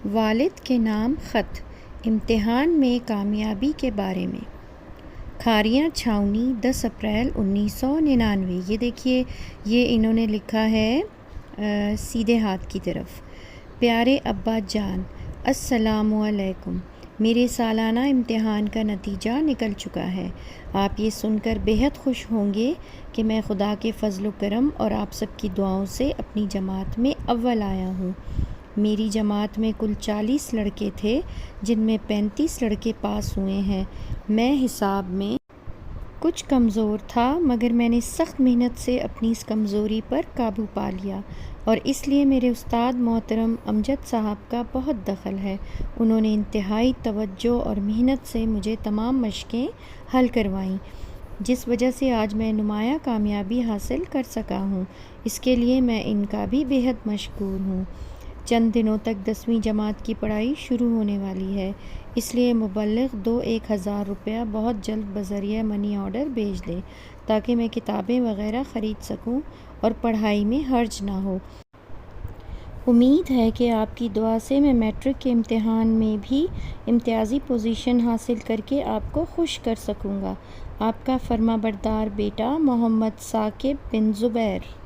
والد کے نام خط، امتحان میں کامیابی کے بارے میں۔ کھاریاں چھاؤنی 10 اپریل 1999۔ یہ دیکھیے، یہ انہوں نے لکھا ہے سیدھے ہاتھ کی طرف۔ پیارے ابا جان، السلام علیکم۔ میرے سالانہ امتحان کا نتیجہ نکل چکا ہے۔ آپ یہ سن کر بہت خوش ہوں گے کہ میں خدا کے فضل و کرم اور آپ سب کی دعاؤں سے اپنی جماعت میں اول آیا ہوں۔ میری جماعت میں کل 40 لڑکے تھے، جن میں 35 لڑکے پاس ہوئے ہیں۔ میں حساب میں کچھ کمزور تھا، مگر میں نے سخت محنت سے اپنی اس کمزوری پر قابو پا لیا، اور اس لیے میرے استاد محترم امجد صاحب کا بہت دخل ہے۔ انہوں نے انتہائی توجہ اور محنت سے مجھے تمام مشقیں حل کروائیں، جس وجہ سے آج میں نمایاں کامیابی حاصل کر سکا ہوں۔ اس کے لیے میں ان کا بھی بہت مشکور ہوں۔ چند دنوں تک 10ویں جماعت کی پڑھائی شروع ہونے والی ہے، اس لیے مبلغ 1000 روپیہ بہت جلد بذریعہ منی آرڈر بھیج دیں تاکہ میں کتابیں وغیرہ خرید سکوں اور پڑھائی میں حرج نہ ہو۔ امید ہے کہ آپ کی دعا سے میں میٹرک کے امتحان میں بھی امتیازی پوزیشن حاصل کر کے آپ کو خوش کر سکوں گا۔ آپ کا فرمانبردار بیٹا محمد ثاقب بن زبیر۔